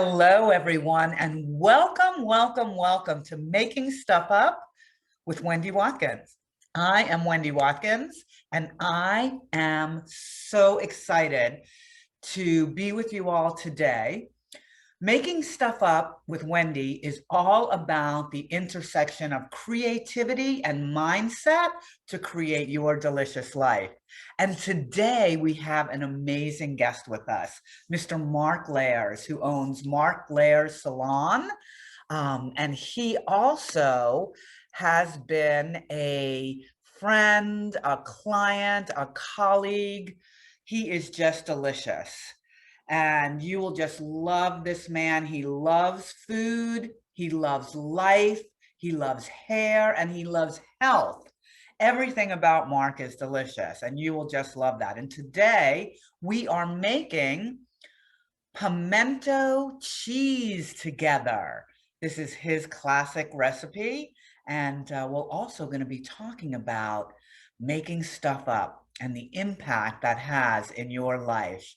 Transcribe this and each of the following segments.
Hello, everyone, and welcome, welcome, welcome to Making Stuff Up with Wendy Watkins. I am Wendy Watkins, and I am so excited to be with you all today. Making Stuff Up with Wendy is all about the intersection of creativity and mindset to create your delicious life. And today we have an amazing guest with us, Mr. Mark Lares, who owns Mark Lares Salon. And he also has been a friend, a client, a colleague. He is just delicious. And you will just love this man. He loves food, he loves life, he loves hair, and he loves health. Everything about Mark is delicious, and you will just love that. And today we are making pimento cheese together. This is his classic recipe. And we're also going to be talking about making stuff up and the impact that has in your life.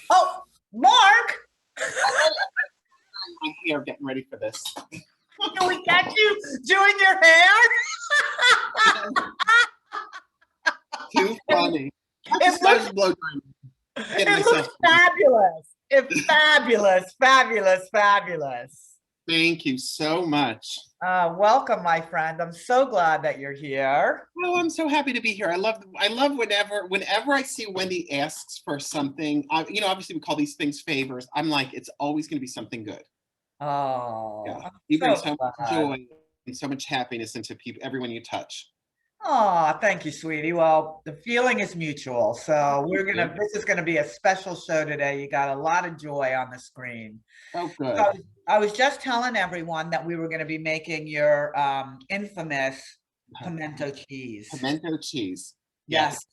Oh, Mark! My hair getting ready for this. Can we catch you doing your hair? Too funny. It looks fabulous. It's fabulous, fabulous, fabulous. Thank you so much. Welcome, my friend. I'm so glad that you're here. Oh, I'm so happy to be here. I love whenever I see Wendy asks for something. Obviously we call these things favors. I'm like, it's always going to be something good. Oh, yeah. You bring so glad. much joy and so much happiness into people, everyone you touch. Oh, thank you, sweetie. Well, the feeling is mutual. So this is gonna be a special show today. You got a lot of joy on the screen. Oh, good. So I was just telling everyone that we were going to be making your infamous pimento cheese. Pimento cheese. Yes.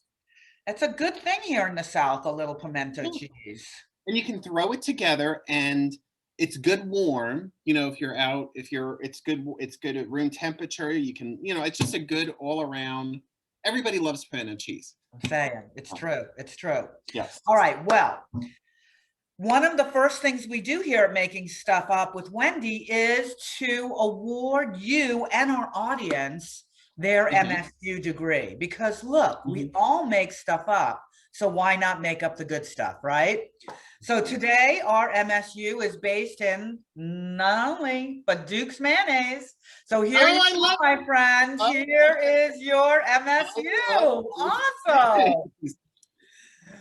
It's a good thing here in the South, a little pimento cheese. And you can throw it together and it's good warm, if you're out, it's good at room temperature. You can, it's just a good all around. Everybody loves pimento cheese. I'm saying it's true. It's true. Yes. All right. Well, one of the first things we do here at Making Stuff Up with Wendy is to award you and our audience their MSU degree. Because look, we all make stuff up. So why not make up the good stuff, right? So today our MSU is based in not only, but Duke's mayonnaise. So here you go, my friend. Here is your MSU. Awesome.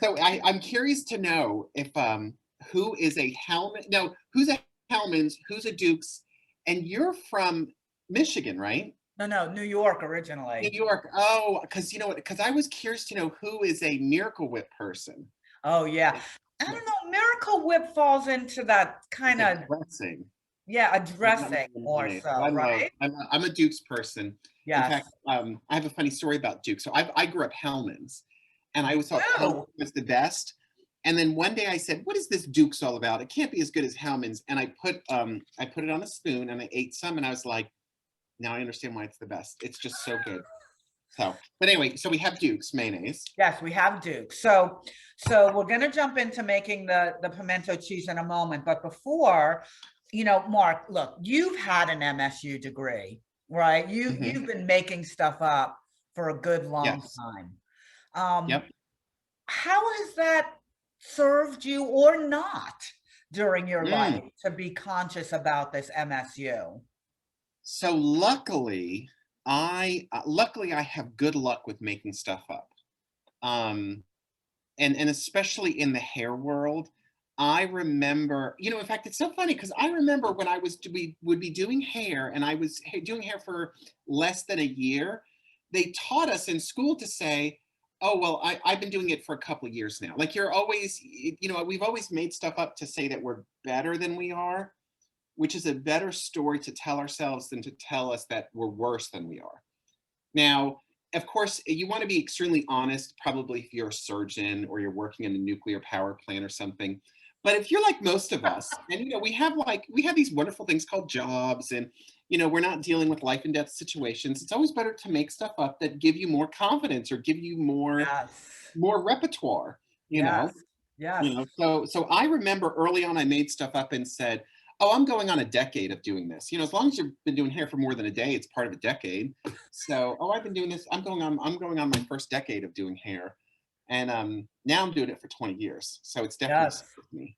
So I'm curious to know if who is a Hellman? No, who's a Hellman's? Who's a Duke's? And you're from Michigan, right? No, New York originally. New York. Oh, because because I was curious to know who is a Miracle Whip person. Oh yeah, I don't know. Miracle Whip falls into that kind of dressing. Yeah, a dressing more so, right? I'm a Duke's person. Yeah. In fact, I have a funny story about Duke. So I grew up Hellman's, and I always thought Hellman's was the best. And then one day I said, "What is this Duke's all about? It can't be as good as Hellman's." And I put it on a spoon and I ate some, and I was like, "Now I understand why it's the best. It's just so good." So, but anyway, so we have Duke's mayonnaise. Yes, we have Duke's. So we're gonna jump into making the pimento cheese in a moment. But before, Mark, look, you've had an MSU degree, right? You've been making stuff up for a good long time. Yep. How has that served you or not during your life to be conscious about this MSU? So luckily I have good luck with making stuff up. And especially in the hair world. I remember, in fact, it's so funny because I remember when we would be doing hair and I was doing hair for less than a year. They taught us in school to say, "Oh, well, I've been doing it for a couple of years now." Like you're always, we've always made stuff up to say that we're better than we are, which is a better story to tell ourselves than to tell us that we're worse than we are. Now, of course, you want to be extremely honest, probably if you're a surgeon or you're working in a nuclear power plant or something. But if you're like most of us, and we have these wonderful things called jobs, and we're not dealing with life and death situations. It's always better to make stuff up that give you more confidence or give you more repertoire. You know. Yes. You know, so I remember early on I made stuff up and said, oh, I'm going on a decade of doing this. You know, as long as you've been doing hair for more than a day, it's part of a decade. So, oh, I've been doing this. I'm going on my first decade of doing hair. And now I'm doing it for 20 years. So it's definitely Yes. stuck with me.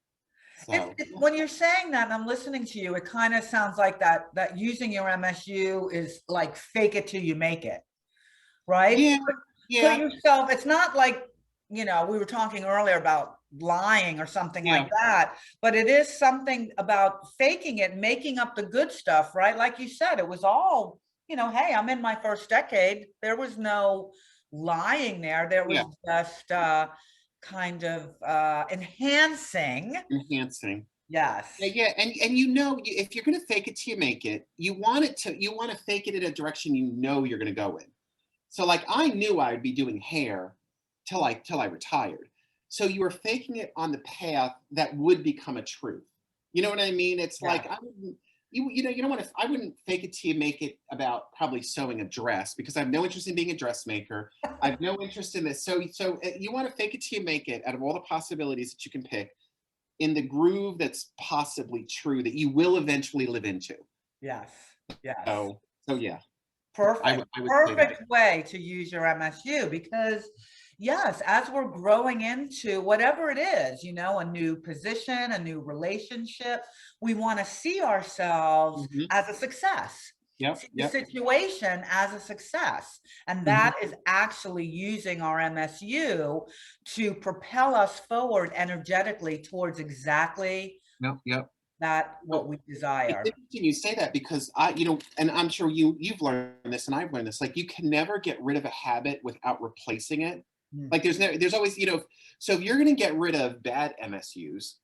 It, So it, when you're saying that and I'm listening to you, it kind of sounds like that using your MSU is like fake it till you make it, right? yeah, Put yeah, yourself, it's not like, we were talking earlier about lying or something like yeah, that, but it is something about faking it, making up the good stuff, right? Like you said, it was all, hey, I'm in my first decade. There was no lying there. There was yeah. just kind of enhancing. Enhancing. Yeah, Yes. yeah, and if you're gonna fake it till you make it, you want to fake it in a direction you know you're gonna go in. So like I knew I would be doing hair till I retired. So you were faking it on the path that would become a truth. You know what I mean? It's Yeah. like I wouldn't you don't want to I wouldn't fake it till you make it about probably sewing a dress because I have no interest in being a dressmaker. I have no interest in this. So you want to fake it till you make it out of all the possibilities that you can pick in the groove that's possibly true that you will eventually live into. Yes. Yes. So yeah, Perfect. I would say that. Perfect way to use your MSU because, yes, as we're growing into whatever it is, a new position, a new relationship, we want to see ourselves Mhm. as a success, Yep, see the yep. situation as a success. And Mhm. that is actually using our MSU to propel us forward energetically towards exactly Yep, yep. that, So what we it's desire. interesting you say that because and I'm sure you've learned this and I've learned this. Like you can never get rid of a habit without replacing it. Mm. Like there's always, so if you're gonna get rid of bad MSUs,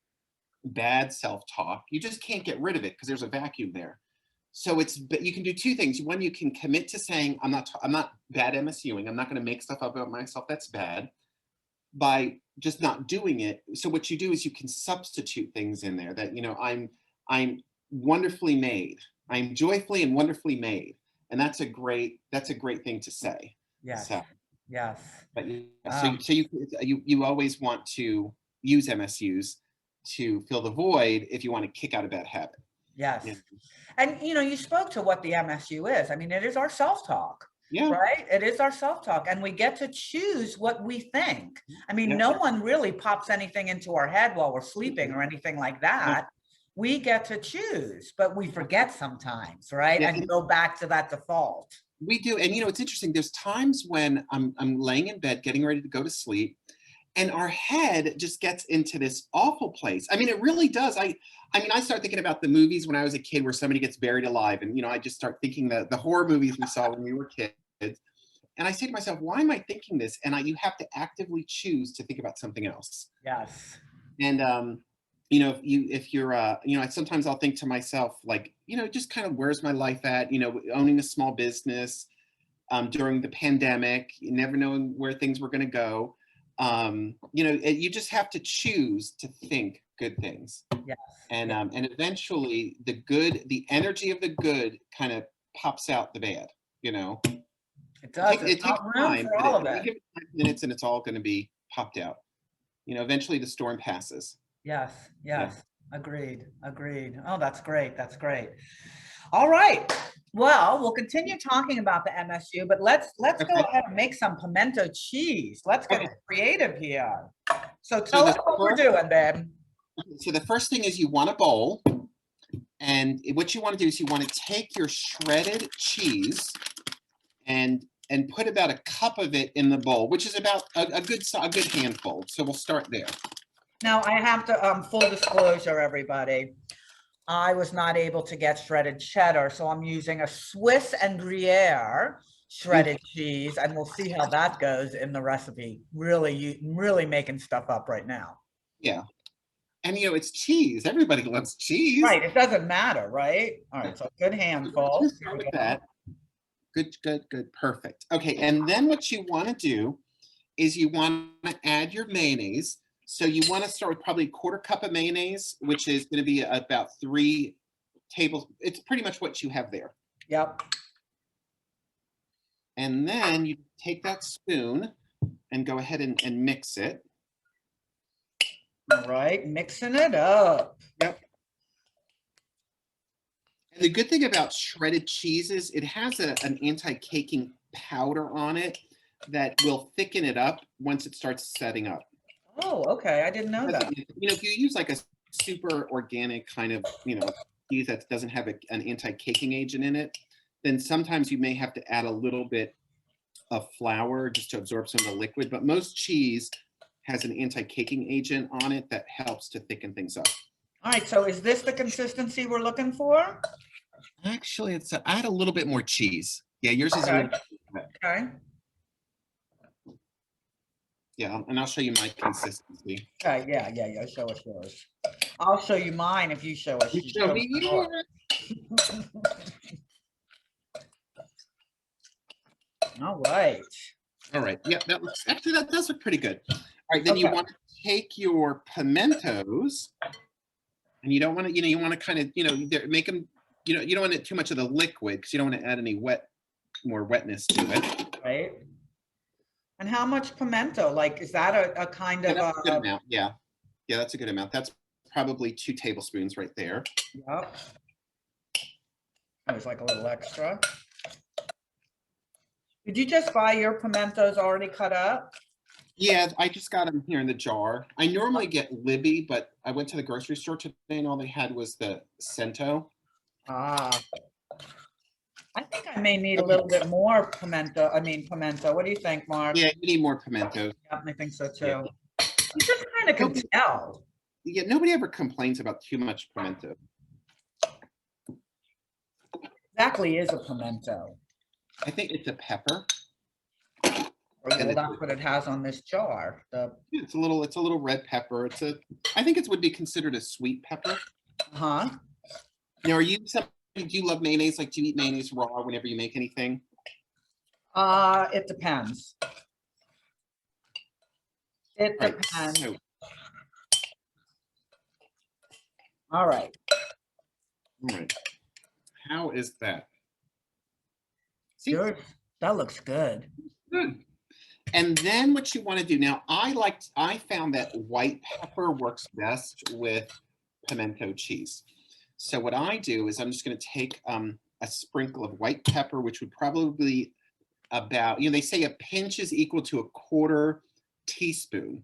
bad self-talk, you just can't get rid of it because there's a vacuum there. So but you can do two things. One, you can commit to saying, I'm not bad MSUing. I'm not going to make stuff up about myself that's bad by just not doing it. So what you do is you can substitute things in there that, I'm wonderfully made. I'm joyfully and wonderfully made. And that's a great thing to say. Yes. So, Yes. but yeah, Um, you always want to use MSUs to fill the void if you want to kick out a bad habit. Yeah. yes. And you spoke to what the MSU is. I mean, it is our self-talk, Yeah. right? It is our self-talk, and we get to choose what we think. I mean, Yeah. no one really pops anything into our head while we're sleeping or anything like Yeah. that. We get to choose, but we forget sometimes, right? Yeah. And go back to that default. We do. And it's interesting. There's times when I'm laying in bed getting ready to go to sleep and our head just gets into this awful place. I mean, it really does. I mean, I start thinking about the movies when I was a kid where somebody gets buried alive and I just start thinking the horror movies we saw when we were kids. And I say to myself, why am I thinking this? And you have to actively choose to think about something else. Yes. And if you're sometimes I'll think to myself like, just kind of where's my life at? Owning a small business during the pandemic, you never knowing where things were going to go. You just have to choose to think good things, Yes. and Yes. and eventually the energy of the good kind of pops out the bad. You know, It does. There's it takes not room time, for but all of you it. give it 5 minutes and it's all going to be popped out. Eventually the storm passes. Yes. Yeah. Yes. Agreed. Agreed. Oh, that's great. That's great. All right. Well, we'll continue talking about the MSU, but let's go Okay. ahead and make some pimento cheese. Let's get Okay. creative here. So So tell us the what we're first doing, babe. so the first thing is you want a bowl, and what you want to do is you want to take your shredded cheese and put about a cup of it in the bowl, which is about a good handful. So we'll start there. Now I have to full disclosure, everybody. I was not able to get shredded cheddar, so I'm using a Swiss and Gruyere Ooh, shredded cheese, and we'll see how that goes in the recipe. Really making stuff up right now. yeah, and it's cheese. Everybody loves cheese. Right, it doesn't matter, right? All Yeah. right, so a good So we're just handful. gonna Here start we with go. that. Good, good, good, perfect. Okay, and then what you want to do is you want to add your mayonnaise. So you want to start with probably a quarter cup of mayonnaise, which is going to be about 3 tables. It's pretty much what you have there. Yep. And then you take that spoon and go ahead and mix it. All right, mixing it up. Yep. And the good thing about shredded cheese is it has an anti-caking powder on it that will thicken it up once it starts setting up. Oh, okay. I didn't know that. You know, if you use like a super organic kind of, you know, cheese that doesn't have an anti-caking agent in it, then sometimes you may have to add a little bit of flour just to absorb some of the liquid. But most cheese has an anti-caking agent on it that helps to thicken things up. All right, so is this the consistency we're looking for? Actually, it's add a little bit more cheese. Yeah, yours is a Okay. little. Okay. Yeah, and I'll show you my consistency. Okay. Yeah. Show us yours. I'll show you mine if you show us. You show me yours. All right. All right. Yeah, that looks actually that does look pretty good. All right, then you want to take your pimentos, and you don't want to, you know, you want to kind of, you know, make them, you know, you don't want it too much of the liquid because you don't want to add any more wetness to it. Right. And how much pimento? Like, is that a kind of That's a good amount. Yeah, that's a good amount. That's probably 2 tablespoons right there. Yep. There's like a little extra. Did you just buy your pimentos already cut up? Yeah, I just got them here in the jar. I normally get Libby, but I went to the grocery store today and all they had was the Cento. Ah. I think I may need a little bit more pimento. What do you think, Mark? Yeah, you need more pimentos. Yep, I think so too. Yeah. You just kind of can tell. Yeah, nobody ever complains about too much pimento. Exactly is a pimento. I think it's a pepper. Well, that's what it has on this jar. It's a little red pepper. I think it would be considered a sweet pepper. Uh-huh. Now, do you love mayonnaise? Like, do you eat mayonnaise raw whenever you make anything? It depends. It depends. So, all right. All right. How is that? See, that looks good. Good. And then what you want to do now, I found that white pepper works best with pimento cheese. So what I do is I'm just going to take a sprinkle of white pepper, which would probably be about, you know, they say a pinch is equal to a 1/4 teaspoon.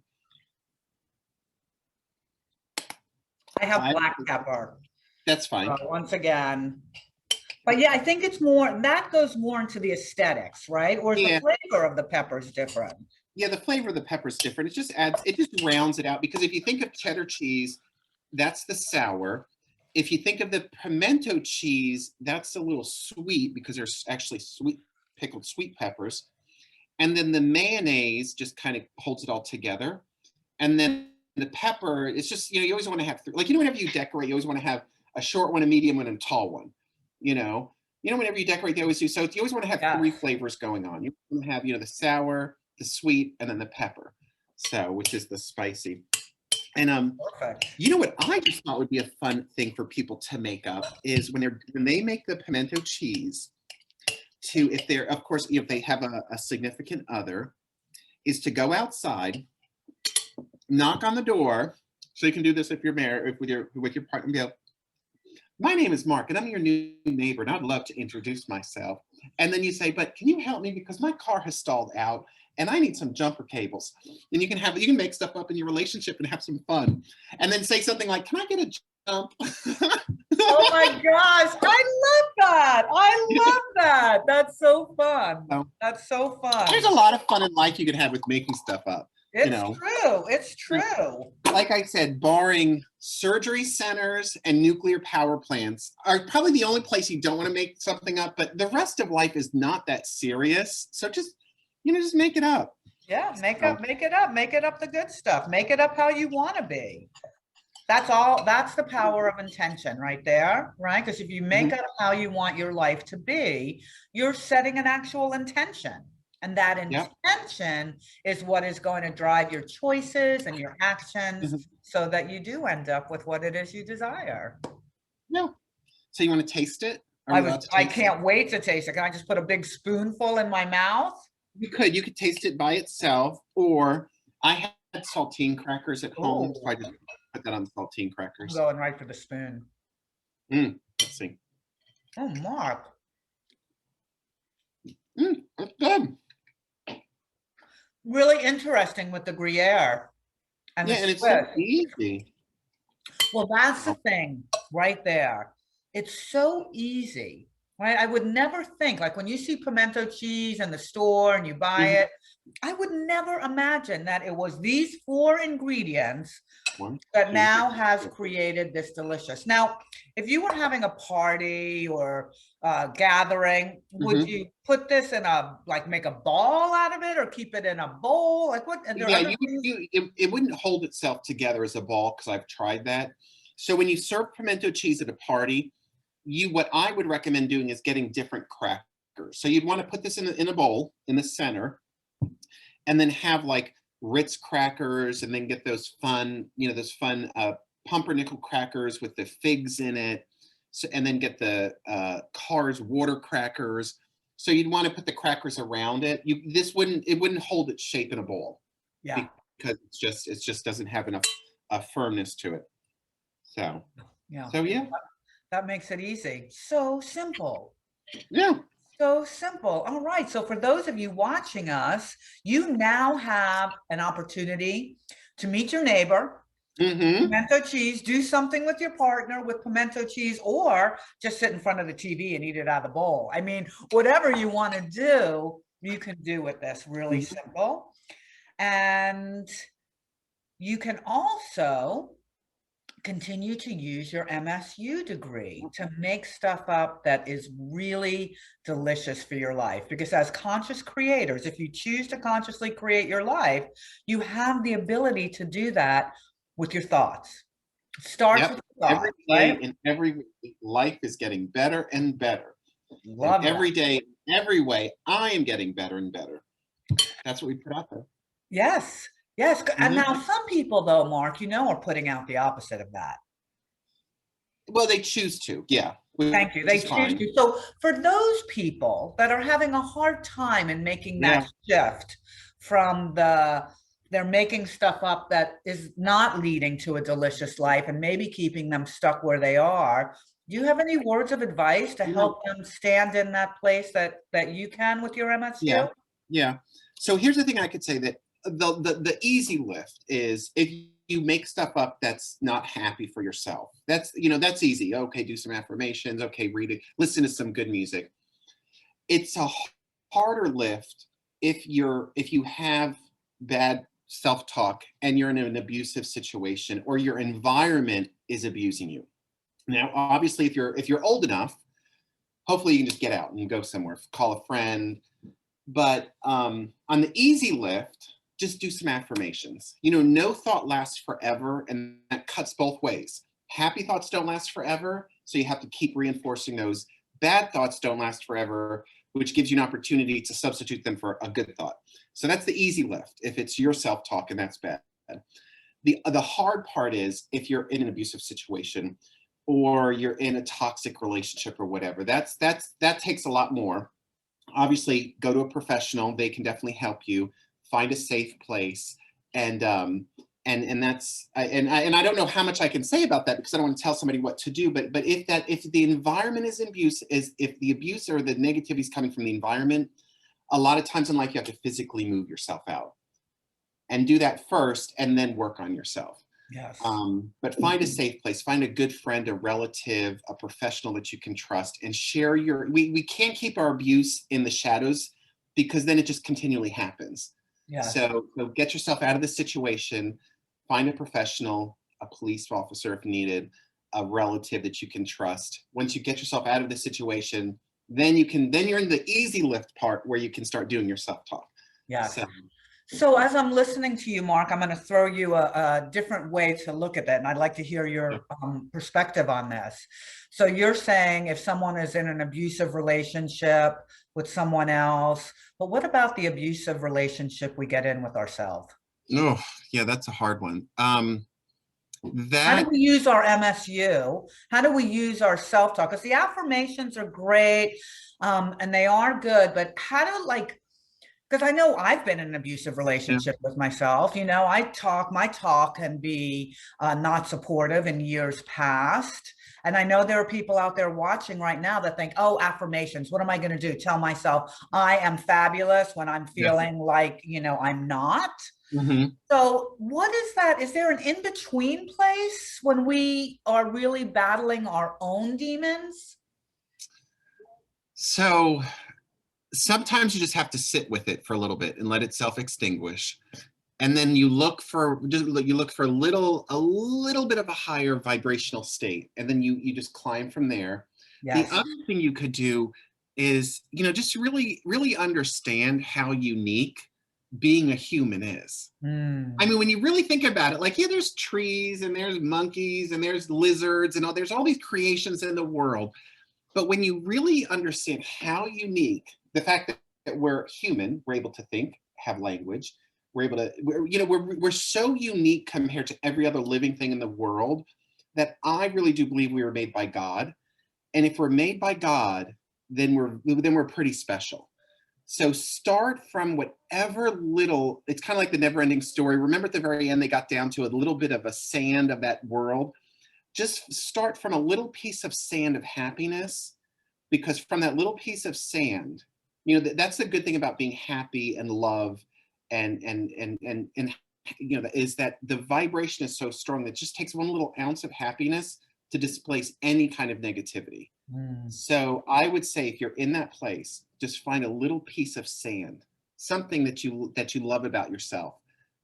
I have black pepper. That's fine. Once again. But yeah, I think it's more, that goes more into the aesthetics, right? Or is the flavor of the peppers different? Yeah, the flavor of the pepper is different. It just rounds it out. Because if you think of cheddar cheese, that's the sour. If you think of the pimento cheese, that's a little sweet because there's actually pickled sweet peppers. And then the mayonnaise just kind of holds it all together. And then the pepper, it's just, you know, you always want to have, like, you know, whenever you decorate, you always want to have a short one, a medium one, and a tall one. You know, whenever you decorate, they always do. So you always want to have 3 flavors going on. You want to have, you know, the sour, the sweet, and then the pepper. So, which is the spicy. And you know what I just thought would be a fun thing for people to make up is when they make the pimento cheese, if they're, of course, if they have a significant other, is to go outside, knock on the door. So you can do this if you're married, with your partner, and go, "My name is Mark, and I'm your new neighbor, and I'd love to introduce myself." And then you say, "But can you help me because my car has stalled out, and I need some jumper cables." And you can make stuff up in your relationship and have some fun. And then say something like, "Can I get a jump?" Oh my gosh, I love that. I love that. That's so fun. That's so fun. There's a lot of fun in life you can have with making stuff up. It's true. It's true. Like I said, barring surgery centers and nuclear power plants are probably the only place you don't want to make something up, but the rest of life is not that serious. So just make it up. Yeah, make it up the good stuff. Make it up how you want to be. That's the power of intention right there, right? Because if you make up how you want your life to be, you're setting an actual intention. And that intention is what is going to drive your choices and your actions so that you do end up with what it is you desire. Yeah. So you want to taste it? I can't wait to taste it. Can I just put a big spoonful in my mouth? You could taste it by itself, or I saltine crackers at home, so Oh, I just put that on the saltine I'm crackers. going right for the spoon. Let's see. Oh, Mark. That's good. Really interesting with the Gruyere and the Yeah, and it's so Swiss. easy. Well, that's the Oh, thing right there. It's so easy, right? I would never think, like when you see pimento cheese in the store and you buy mhm. it, I would never imagine that it was these four ingredients One, that two, now has three. created this delicious. Now, if you were having a party or a gathering, would Mhm. you put this in a, like make a ball out of it or keep it in a bowl? Like what, are there Yeah, other things? it wouldn't hold itself together as a ball because I've tried that. So when you serve pimento cheese at a party, what I would recommend doing is getting different crackers. So you'd want to put this in a bowl in the center, and then have like Ritz crackers, and then get those fun, those fun pumpernickel crackers with the figs in it. So, and then get the Cars water crackers. So you'd want to put the crackers around it. It wouldn't hold its shape in a bowl Yeah, because it just doesn't have enough firmness to it. So yeah. yeah, That makes it easy. So simple. yeah. So simple. All right. So for those of you watching us, you now have an opportunity to meet your neighbor, Mm-hmm. pimento cheese, do something with your partner with pimento cheese, or just sit in front of the TV and eat it out of the bowl. I mean, whatever you want to do, you can do with this. Really Mm-hmm. simple. And you can also continue to use your MSU degree to make stuff up that is really delicious for your life. Because as conscious creators, if you choose to consciously create your life, you have the ability to do that with your thoughts. It starts Yep. with your Every thoughts, day right? and every week, life is getting better and better. And Love that. every day, every way, I am getting better and better. That's what we put out there. Yes. Yes. And Hmm. now some people though, Mark, are putting out the opposite of that. Well, they choose to, yeah, which Thank you. They is choose fine. to. So for those people that are having a hard time in making that Yeah. shift from they're making stuff up that is not leading to a delicious life and maybe keeping them stuck where they are. Do you have any words of advice to Yeah. help them stand in that place that you can with your Yeah. MSU? Yeah. So here's the thing I could say, that the easy lift is if you make stuff up that's not happy for yourself. That's easy. Okay, do some affirmations. Okay, read it. Listen to some good music. It's a harder lift if you have bad self-talk and you're in an abusive situation or your environment is abusing you. Now, obviously, if you're old enough, hopefully you can just get out and go somewhere, call a friend. But on the easy lift, just do some affirmations. No thought lasts forever, and that cuts both ways. Happy thoughts don't last forever, so you have to keep reinforcing those. Bad thoughts don't last forever, which gives you an opportunity to substitute them for a good thought. So that's the easy lift if it's your self-talk, and that's bad. The hard part is if you're in an abusive situation or you're in a toxic relationship or whatever. That takes a lot more. Obviously, go to a professional. They can definitely help you find a safe place. And that's I don't know how much I can say about that because I don't want to tell somebody what to do. But if the environment is abuse, is if the abuse or the negativity is coming from the environment, a lot of times in life you have to physically move yourself out and do that first, and then work on yourself. Yes. But find a safe place, find a good friend, a relative, a professional that you can trust, and share we can't keep our abuse in the shadows because then it just continually happens. Yes. So get yourself out of the situation, find a professional, a police officer if needed, a relative that you can trust. Once you get yourself out of the situation, then you're in the easy lift part where you can start doing your self-talk. Yes. So So as I'm listening to you, Mark, I'm going to throw you a different way to look at that, and I'd like to hear your perspective on this. So you're saying if someone is in an abusive relationship with someone else, but what about the abusive relationship we get in with ourselves? no, yeah, that's a hard one. How do That we use our MSU? How do we use our self-talk? Because the affirmations are great, and they are good, but how to because I know I've been in an abusive Yeah. relationship with myself. My talk can be not supportive in years past. And I know there are people out there watching right now that think, oh, affirmations, what am I going to do? Tell myself I am fabulous when I'm Yeah. feeling like, I'm not. Hmm. So, what is that? Is there an in between place when we are really battling our own demons? So sometimes you just have to sit with it for a little bit and let it self-extinguish. And then you look for a little bit of a higher vibrational state. And then you just climb from there. The Yes. other thing you could do is, just really, really understand how unique being a human is. I Mm. mean, when you really think about it, like, yeah, there's trees and there's monkeys and there's lizards and there's all these creations in the world. But when you really understand how unique the fact that we're human, we're able to think, have language, we're able to, we're so unique compared to every other living thing in the world that I really do believe we were made by God. And if we're made by God, then we're pretty special. So start from whatever little, it's kind of like the never ending story. Remember at the very end, they got down to a little bit of a sand of that world. Just start from a little piece of sand of happiness, because from that little piece of sand, that's the good thing about being happy and love and is that the vibration is so strong that it just takes one little ounce of happiness to displace any kind of negativity. Mm. So I would say if you're in that place, just find a little piece of sand, something that you love about yourself.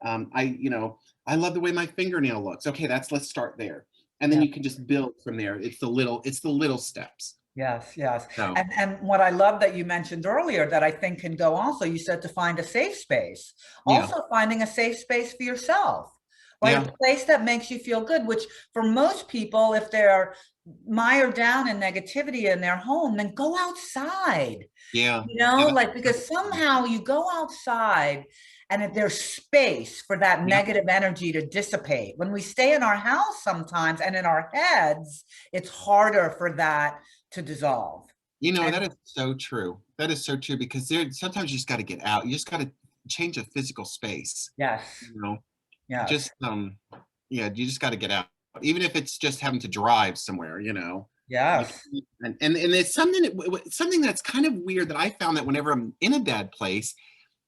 I love the way my fingernail looks. Okay, let's start there, and then Yeah. you can just build from there. It's the little steps. Yes, yes. So And what I love that you mentioned earlier that I think can go also, you said to find a safe space. yeah, Also finding a safe space for yourself, right? yeah, A place that makes you feel good, which for most people, if they're mired down in negativity in their home, then go outside. yeah, yeah. Like That's because true. somehow you go outside and if there's space for that Yeah, negative energy to dissipate. When we stay in our house sometimes and in our heads, it's harder for that to dissolve. And that is so true. That is so true, because sometimes you just got to get out. You just got to change a physical space. yes, You know, yes, just yeah, you just got to get out, even if it's just having to drive somewhere. You yes. can, and it's something that's kind of weird that I found, that whenever I'm in a bad place,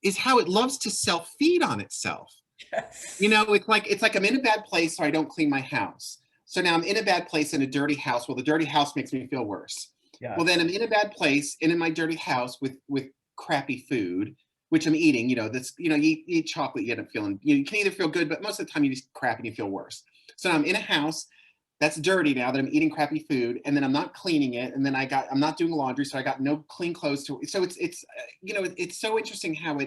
is how it loves to self feed on itself. Yes. It's like I'm in a bad place, so I don't clean my house. So now I'm in a bad place in a dirty house. Well, the dirty house makes me feel worse. Well, then Yes. I'm in a bad place and in my dirty house with crappy food, which I'm eating. You eat chocolate, you end up feeling. You can either feel good, but most of the time you just crap and you feel worse. So now I'm in a house that's dirty now that I'm eating crappy food, and then I'm not cleaning it, and then I'm not doing laundry, so I got no clean clothes to. So it's so interesting how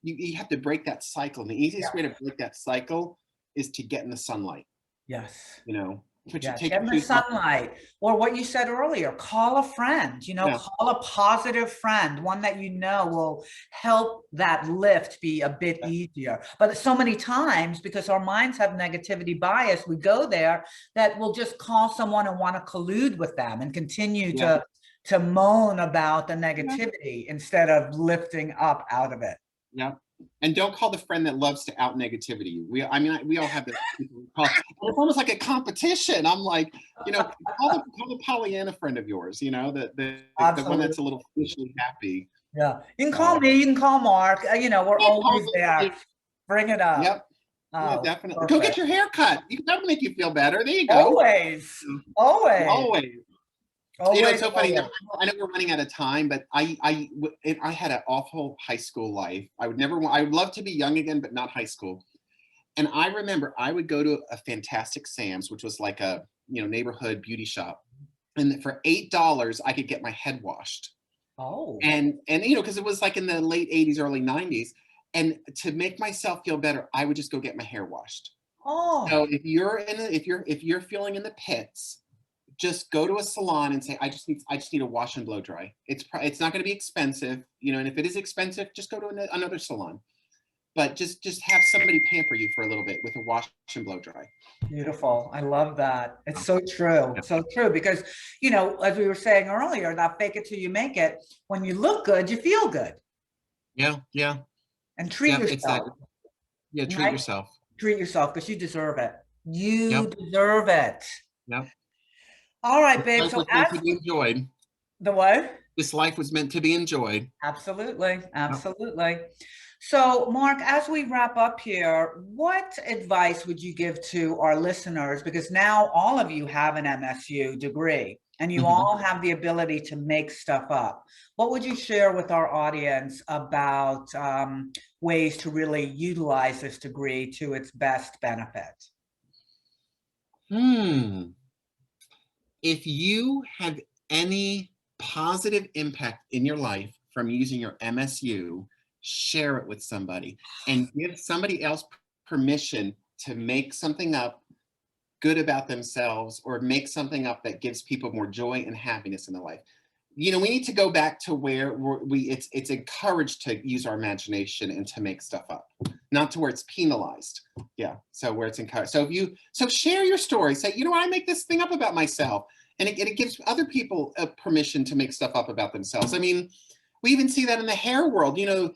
you have to break that cycle. And the easiest way to Yes. break that cycle is to get in the sunlight. Yes. Yes, Take get your in the shoes off. sunlight. Or what you said earlier, call a friend, Yeah, call a positive friend, one that will help that lift be a bit yeah, easier. But so many times, because our minds have negativity bias, we go there that we'll just call someone and want to collude with them and continue yeah, to moan about the yeah. negativity instead of lifting up out of it. Yeah. And don't call the friend that loves to out negativity. We all have the people we call. And it's almost like a competition. I'm like, call the Pollyanna friend of yours. The one Absolutely. that's a little foolishly happy. Yeah. You can call So me, you can call Mark. We're yeah, always there. Bring it up. yep, yeah, Oh, definitely. Go get perfect. your hair cut. That'll make you feel better. There you go. Always, always, Always. It's always, so funny. Now, always. I know we're running out of time, but I had an awful high school life. I would love to be young again, but not high school. And I remember I would go to a Fantastic Sam's, which was like a neighborhood beauty shop, and for $8 I could get my head washed. Oh, And because it was like in the late '80s, early '90s, and to make myself feel better, I would just go get my hair washed. So oh, if you're feeling in the pits, just go to a salon and say, I just need a wash and blow dry. It's not going to be expensive, and if it is expensive, just go to another salon. But just have somebody pamper you for a little bit with a wash and blow dry. beautiful. I love that. It's Oh, so true. yeah, So true because, as we were saying earlier, that fake it till you make it. When you look good, you feel good. yeah, yeah. and treat Yep, yourself, exactly. Yeah, treat right? yourself. Treat yourself because you deserve it. You Yep, deserve it. yep. All right, This babe. life So was meant as to be enjoyed. the what? This life was meant to be enjoyed. Absolutely, Yep. absolutely. So, Mark, as we wrap up here, what advice would you give to our listeners? Because now all of you have an MSU degree and you Mhm. all have the ability to make stuff up. What would you share with our audience about ways to really utilize this degree to its best benefit? Hmm. If you have any positive impact in your life from using your MSU, share it with somebody and give somebody else permission to make something up good about themselves or make something up that gives people more joy and happiness in their life. You know, we need to go back to where it's encouraged to use our imagination and to make stuff up, not to where it's penalized. Yeah, so where it's encouraged. So share your story. Say, you know what, I make this thing up about myself, and it gives other people permission to make stuff up about themselves. I mean, we even see that in the hair world. You know,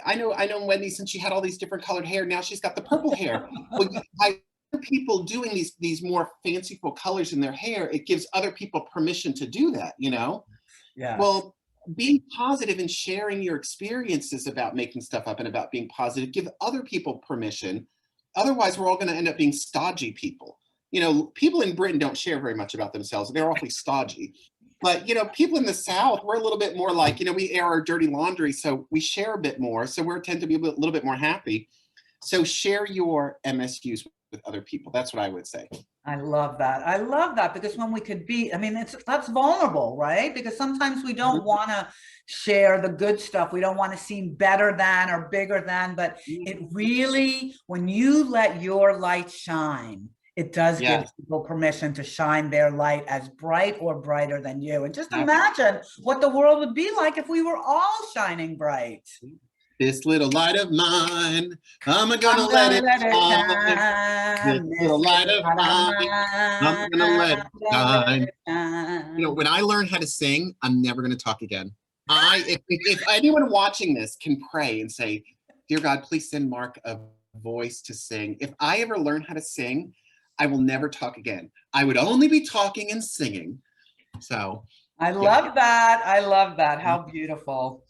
I know Wendy, since she had all these different colored hair, now she's got the purple hair. Well, by people doing these more fanciful colors in their hair, it gives other people permission to do that, you know? Yes. Well, being positive and sharing your experiences about making stuff up and about being positive, give other people permission. Otherwise, we're all going to end up being stodgy people. You know, people in Britain don't share very much about themselves. They're awfully stodgy. But, you know, people in the South, we're a little bit more like, you know, we air our dirty laundry, so we share a bit more. So we tend to be a little bit more happy. So share your MSUs with other people. That's what I would say. I love that. I love that because when we could be, I mean, that's vulnerable, right? Because sometimes we don't Mhm. want to share the good stuff. We don't want to seem better than or bigger than, but it really, when you let your light shine, it does give Yes. people permission to shine their light as bright or brighter than you. And just Yep. imagine what the world would be like if we were all shining bright. This little light of mine, I'm gonna I'm let gonna it let it shine. This shine, this little light little of light of mine, I'm mine. gonna let it I'm gonna let shine. it You know, shine. when I learn how to sing, I'm never gonna talk again. If anyone watching this can pray and say, "Dear God, please send Mark a voice to sing." If I ever learn how to sing, I will never talk again. I would only be talking and singing. So, I yeah. love that. I love that. How beautiful.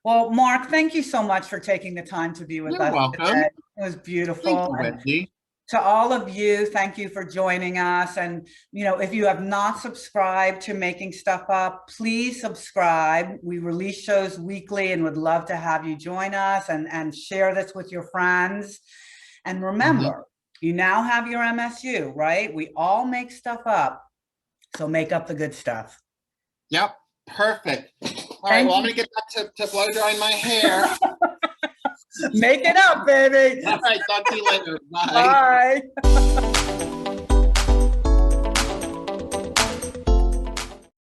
Well, Mark, thank you so much for taking the time to be with You're us welcome. today. It was Thank beautiful. you, And Wendy. to all of you, thank you for joining us. And, you know, if you have not subscribed to Making Stuff Up, please subscribe. We release shows weekly and would love to have you join us and share this with your friends. And remember, you now have your MSU, right? We all make stuff up. So make up the good stuff. Yep, perfect. All right, Thank well, I'm you. gonna get back to blow drying my hair. Make it up, baby. All right, talk to you later. Bye. Bye.